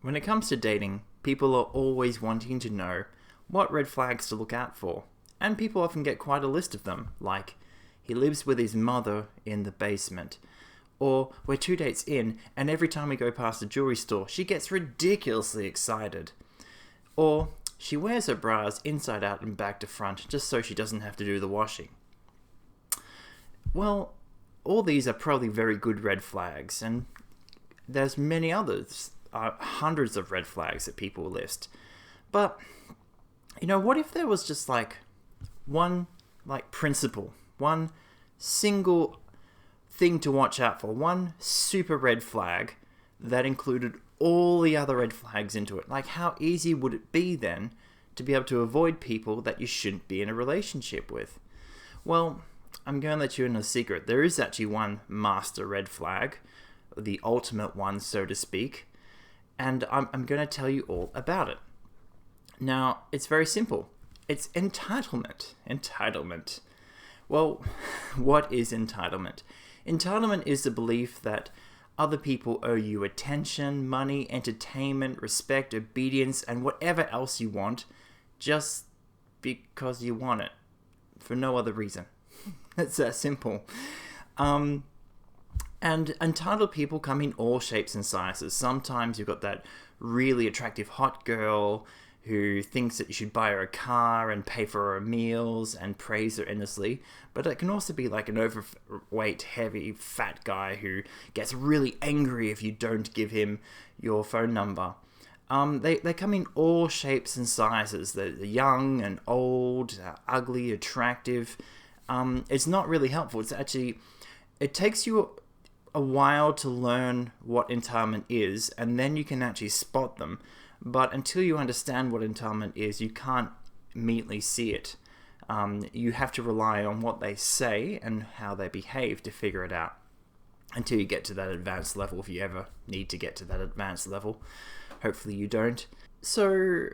When it comes to dating, people are always wanting to know what red flags to look out for, and people often get quite a list of them, like, he lives with his mother in the basement, or we're 2 dates in, and every time we go past a jewelry store, she gets ridiculously excited, or she wears her bras inside out and back to front just so she doesn't have to do the washing. Well, all these are probably very good red flags, and there's many others, hundreds of red flags that people list. But, what if there was just one principle, one single thing to watch out for, one super red flag that included all the other red flags into it? How easy would it be then to be able to avoid people that you shouldn't be in a relationship with? Well, I'm going to let you in a secret. There is actually one master red flag, the ultimate one, so to speak, and I'm going to tell you all about it. Now, it's very simple. It's entitlement. Entitlement. Well, what is entitlement? Entitlement is the belief that other people owe you attention, money, entertainment, respect, obedience, and whatever else you want, just because you want it, for no other reason. It's that simple. And entitled people come in all shapes and sizes. Sometimes you've got that really attractive hot girl who thinks that you should buy her a car and pay for her meals and praise her endlessly. But it can also be like an overweight, heavy, fat guy who gets really angry if you don't give him your phone number. They come in all shapes and sizes. They're young and old, ugly, attractive. It's not really helpful. It takes you a while to learn what entitlement is, and then you can actually spot them. But until you understand what entitlement is, you can't immediately see it. You have to rely on what they say and how they behave to figure it out until you get to that advanced level, if you ever need to get to that advanced level. Hopefully you don't. So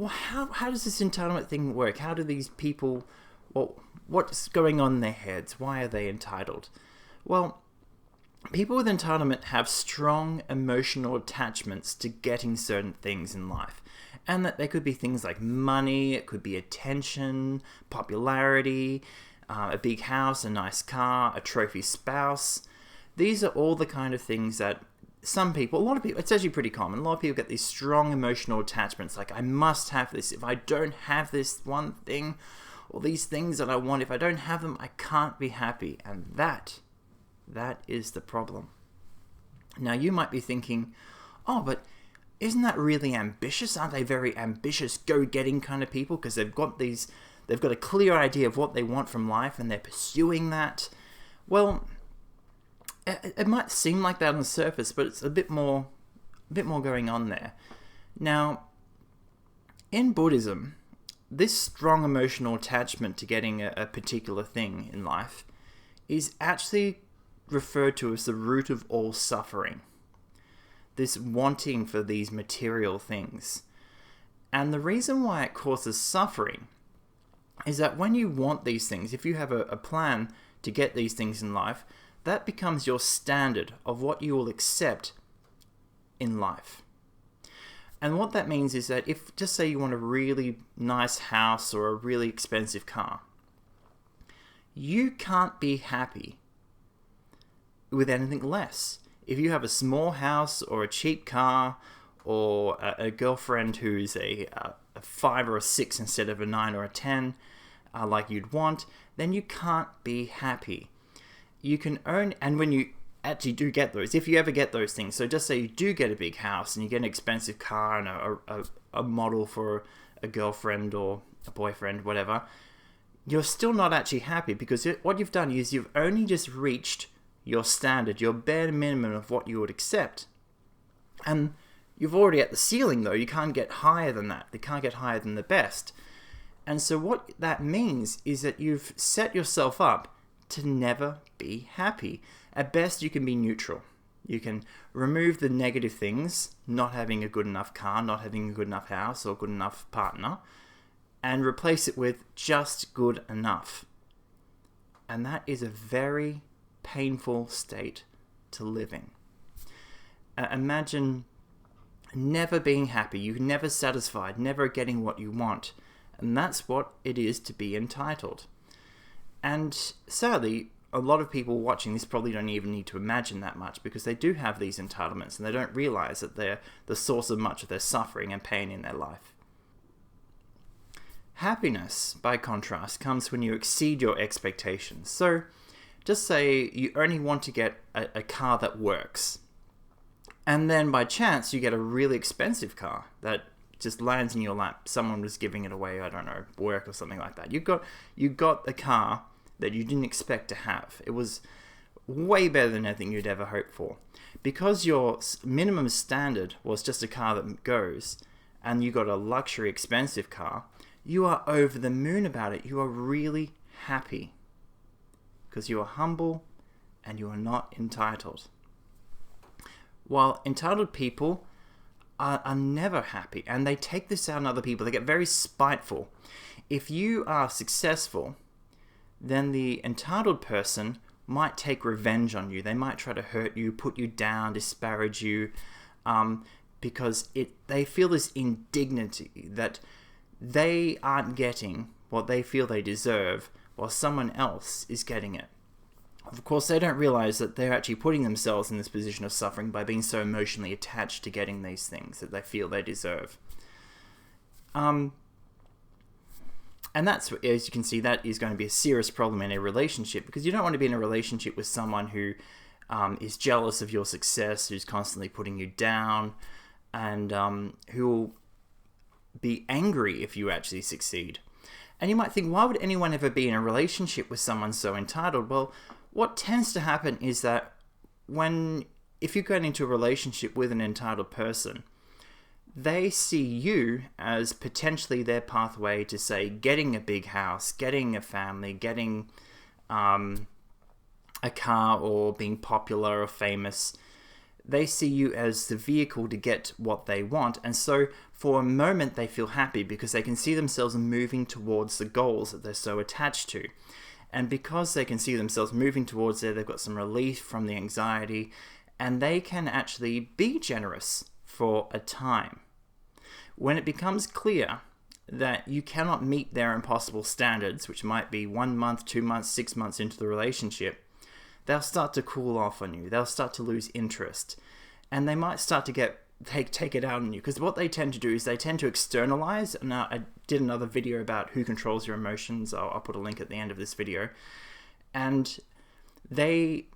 how does this entitlement thing work? How do these people... what's going on in their heads? Why are they entitled? Well, people with entitlement have strong emotional attachments to getting certain things in life. And that they could be things like money, it could be attention, popularity, a big house, a nice car, a trophy spouse. These are all the kind of things that a lot of people, it's actually pretty common. A lot of people get these strong emotional attachments, like, I must have this. If I don't have this one thing, or these things that I want, if I don't have them, I can't be happy. And that is the problem. Now, you might be thinking, oh, but isn't that really ambitious? Aren't they very ambitious, go-getting kind of people? Because they've got a clear idea of what they want from life, and they're pursuing that. Well, it might seem like that on the surface, but it's a bit more going on there. Now, in Buddhism, this strong emotional attachment to getting a particular thing in life is actually referred to as the root of all suffering. This wanting for these material things. And the reason why it causes suffering is that when you want these things, if you have a plan to get these things in life, that becomes your standard of what you will accept in life. And what that means is that if, just say you want a really nice house or a really expensive car, you can't be happy with anything less. If you have a small house or a cheap car or a girlfriend who's a 5 or a 6 instead of a 9 or a 10, like you'd want, then you can't be happy. You can earn, and when you actually do get those, if you ever get those things, so just say you do get a big house and you get an expensive car and a model for a girlfriend or a boyfriend, whatever, you're still not actually happy, because what you've done is you've only just reached your standard, your bare minimum of what you would accept. And you've already at the ceiling, though. You can't get higher than that. You can't get higher than the best. And so what that means is that you've set yourself up to never be happy. At best, you can be neutral. You can remove the negative things, not having a good enough car, not having a good enough house or good enough partner, and replace it with just good enough. And that is a very painful state to live in. Imagine never being happy, you're never satisfied, never getting what you want. And that's what it is to be entitled. And sadly, a lot of people watching this probably don't even need to imagine that much, because they do have these entitlements and they don't realize that they're the source of much of their suffering and pain in their life. Happiness, by contrast, comes when you exceed your expectations. So, just say you only want to get a car that works, and then by chance you get a really expensive car that just lands in your lap. Someone was giving it away, I don't know, work or something like that. You got a car that you didn't expect to have. It was way better than anything you'd ever hoped for. Because your minimum standard was just a car that goes, and you got a luxury expensive car, you are over the moon about it. You are really happy because you are humble and you are not entitled. While entitled people are never happy, and they take this out on other people. They get very spiteful. If you are successful, then the entitled person might take revenge on you. They might try to hurt you, put you down, disparage you, because they feel this indignity that they aren't getting what they feel they deserve while someone else is getting it. Of course, they don't realize that they're actually putting themselves in this position of suffering by being so emotionally attached to getting these things that they feel they deserve. And that's, as you can see, that is going to be a serious problem in a relationship, because you don't want to be in a relationship with someone who is jealous of your success, who's constantly putting you down, and who will be angry if you actually succeed. And you might think, why would anyone ever be in a relationship with someone so entitled? Well, what tends to happen is that if you get into a relationship with an entitled person, they see you as potentially their pathway to, say, getting a big house, getting a family, getting a car, or being popular or famous. They see you as the vehicle to get what they want, and so for a moment they feel happy because they can see themselves moving towards the goals that they're so attached to. And because they can see themselves moving towards there, they've got some relief from the anxiety, and they can actually be generous for a time. When it becomes clear that you cannot meet their impossible standards, which might be 1 month, 2 months, 6 months into the relationship, they'll start to cool off on you. They'll start to lose interest, and they might start to take it out on you, because what they tend to do is they tend to externalize. And I did another video about who controls your emotions. I'll put a link at the end of this video. And they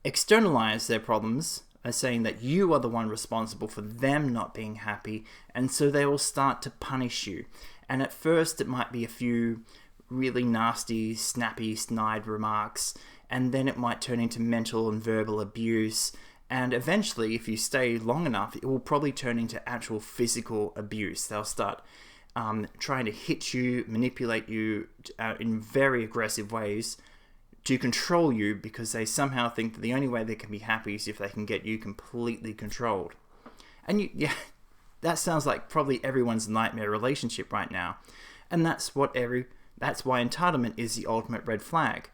externalize their problems as saying that you are the one responsible for them not being happy, and so they will start to punish you. And at first it might be a few really nasty, snappy, snide remarks, and then it might turn into mental and verbal abuse. And eventually, if you stay long enough, it will probably turn into actual physical abuse. They'll start trying to hit you, manipulate you in very aggressive ways to control you, because they somehow think that the only way they can be happy is if they can get you completely controlled. And that sounds like probably everyone's nightmare relationship right now. And that's why entitlement is the ultimate red flag.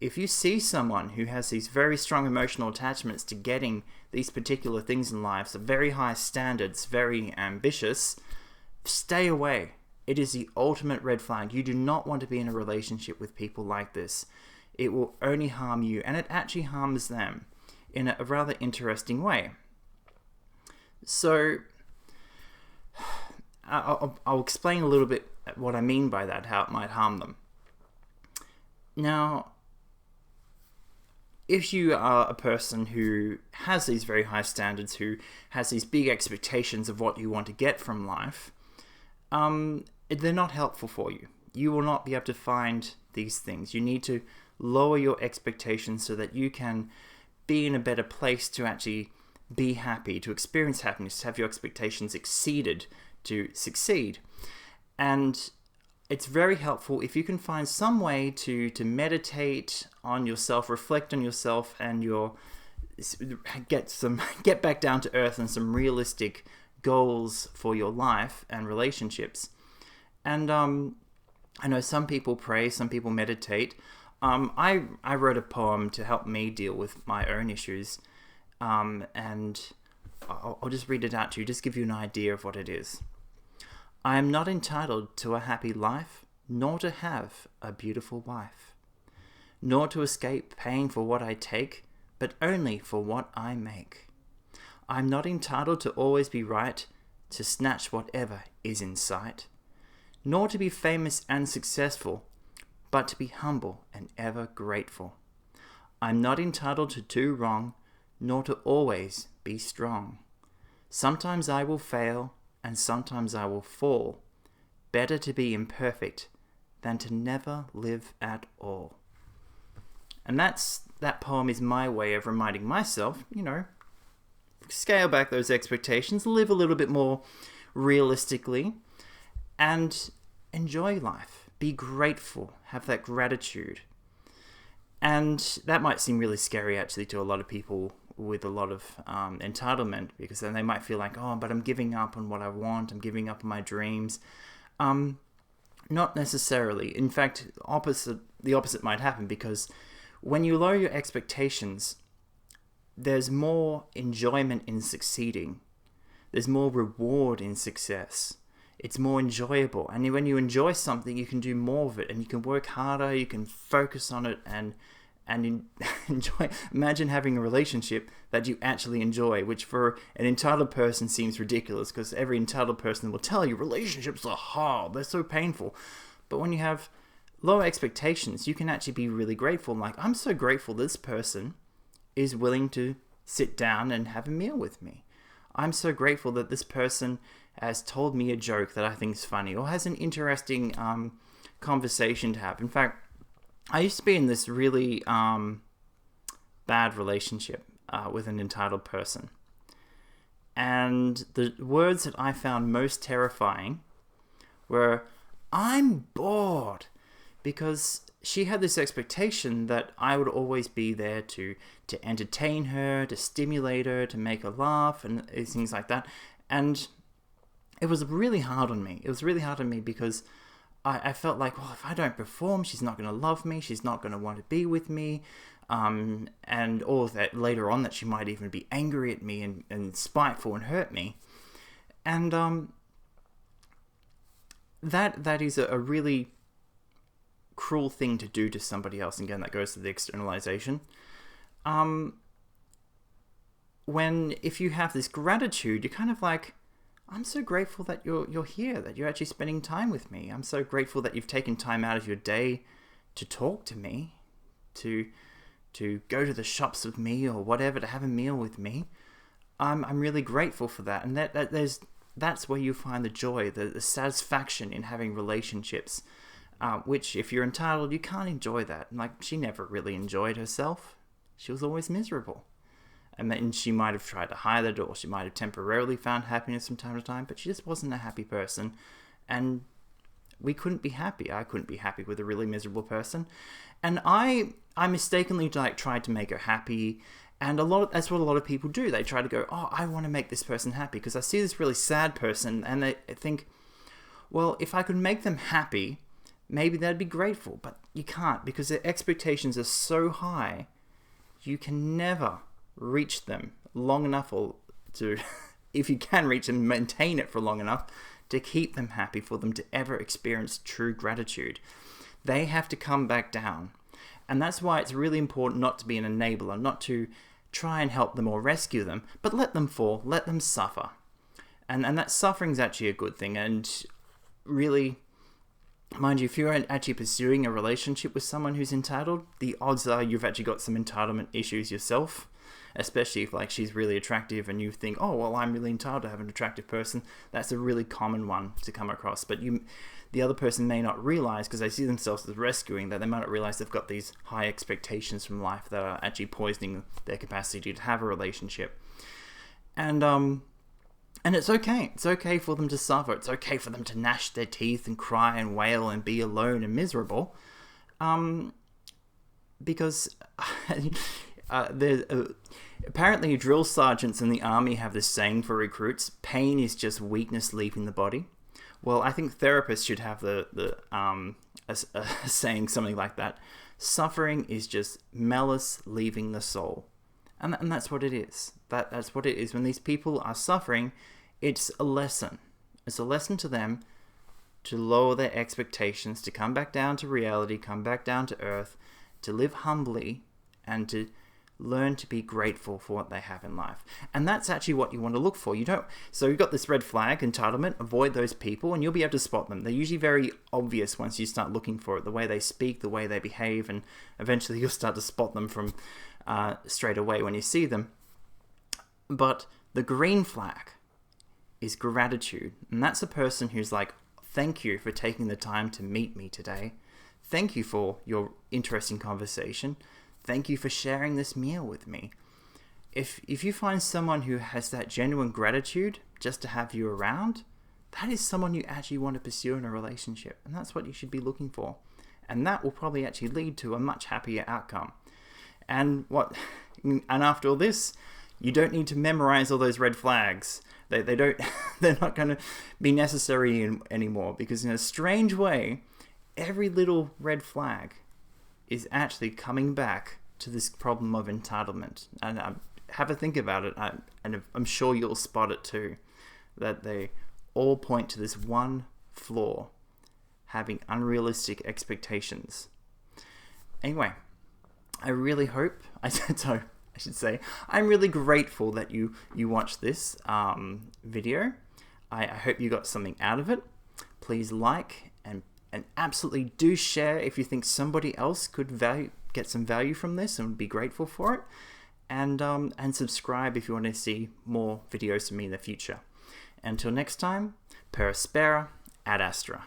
If you see someone who has these very strong emotional attachments to getting these particular things in life, so very high standards, very ambitious, stay away. It is the ultimate red flag. You do not want to be in a relationship with people like this. It will only harm you, and it actually harms them in a rather interesting way. So, I'll explain a little bit what I mean by that, how it might harm them. Now, if you are a person who has these very high standards, who has these big expectations of what you want to get from life, they're not helpful for you. You will not be able to find these things. You need to lower your expectations so that you can be in a better place to actually be happy, to experience happiness, to have your expectations exceeded to succeed. And it's very helpful if you can find some way to meditate on yourself, reflect on yourself, and get back down to earth and some realistic goals for your life and relationships. And I know some people pray, some people meditate. I wrote a poem to help me deal with my own issues, and I'll just read it out to you, just give you an idea of what it is. I am not entitled to a happy life, nor to have a beautiful wife, nor to escape paying for what I take, but only for what I make. I'm not entitled to always be right, to snatch whatever is in sight, nor to be famous and successful, but to be humble and ever grateful. I'm not entitled to do wrong, nor to always be strong. Sometimes I will fail, and sometimes I will fall. Better to be imperfect than to never live at all. And that poem is my way of reminding myself, scale back those expectations, live a little bit more realistically, and enjoy life. Be grateful. Have that gratitude. And that might seem really scary, actually, to a lot of people with a lot of entitlement, because then they might feel like, oh, but I'm giving up on what I want. I'm giving up on my dreams. Not necessarily. In fact, the opposite might happen, because when you lower your expectations, there's more enjoyment in succeeding. There's more reward in success. It's more enjoyable. And when you enjoy something, you can do more of it, and you can work harder, you can focus on it and enjoy. Imagine having a relationship that you actually enjoy, which for an entitled person seems ridiculous, because every entitled person will tell you relationships are hard, they're so painful. But when you have low expectations, you can actually be really grateful. Like, I'm so grateful this person is willing to sit down and have a meal with me. I'm so grateful that this person has told me a joke that I think is funny, or has an interesting conversation to have. In fact, I used to be in this really bad relationship with an entitled person. And the words that I found most terrifying were, I'm bored. Because she had this expectation that I would always be there to entertain her, to stimulate her, to make her laugh, and things like that. And it was really hard on me. It was really hard on me because I felt like, well, if I don't perform, she's not going to love me. She's not going to want to be with me. And all of that later on, that she might even be angry at me and spiteful and hurt me. And that is a really cruel thing to do to somebody else. And again, that goes to the externalization. If you have this gratitude, you're kind of like, I'm so grateful that you're here, that you're actually spending time with me. I'm so grateful that you've taken time out of your day to talk to me, to go to the shops with me or whatever, to have a meal with me. I'm really grateful for that. And that's where you find the joy, the satisfaction in having relationships. Which, if you're entitled, you can't enjoy that. Like, she never really enjoyed herself. She was always miserable. And then she might have tried to hide it, or she might have temporarily found happiness from time to time, but she just wasn't a happy person. And we couldn't be happy. I couldn't be happy with a really miserable person. And I mistakenly tried to make her happy. And that's what a lot of people do. They try to go, oh, I want to make this person happy because I see this really sad person, and they think, well, if I could make them happy, maybe they'd be grateful. But you can't, because their expectations are so high, you can never reach them long enough, or to, if you can reach them, maintain it for long enough to keep them happy, for them to ever experience true gratitude. They have to come back down. And that's why it's really important not to be an enabler, not to try and help them or rescue them, but let them fall, let them suffer. And that suffering is actually a good thing. And really, mind you, if you're actually pursuing a relationship with someone who's entitled, the odds are you've actually got some entitlement issues yourself, especially if she's really attractive and you think, oh, well, I'm really entitled to have an attractive person. That's a really common one to come across. But the other person may not realize, because they see themselves as rescuing, that they might not realize they've got these high expectations from life that are actually poisoning their capacity to have a relationship. And it's okay. It's okay for them to suffer. It's okay for them to gnash their teeth and cry and wail and be alone and miserable. Because apparently drill sergeants in the army have this saying for recruits: pain is just weakness leaving the body. Well, I think therapists should have a saying something like that. Suffering is just malice leaving the soul. And that's what it is. That's what it is. When these people are suffering, it's a lesson. It's a lesson to them to lower their expectations, to come back down to reality, come back down to earth, to live humbly, and to learn to be grateful for what they have in life. And that's actually what you want to look for. So you've got this red flag, entitlement, avoid those people, and you'll be able to spot them. They're usually very obvious once you start looking for it, the way they speak, the way they behave, and eventually you'll start to spot them from straight away when you see them. But the green flag is gratitude. And that's a person who's like, thank you for taking the time to meet me today. Thank you for your interesting conversation. Thank you for sharing this meal with me. If you find someone who has that genuine gratitude just to have you around, that is someone you actually want to pursue in a relationship. And that's what you should be looking for. And that will probably actually lead to a much happier outcome. And after all this, you don't need to memorize all those red flags. They don't, they're not going to be necessary anymore, because in a strange way, every little red flag is actually coming back to this problem of entitlement. And have a think about it, and I'm sure you'll spot it too, that they all point to this one flaw, having unrealistic expectations. Anyway, I really hope, I'm really grateful that you watched this video. I hope you got something out of it. Please like and absolutely do share if you think somebody else could get some value from this and would be grateful for it. And subscribe if you want to see more videos from me in the future. Until next time, per aspera ad astra.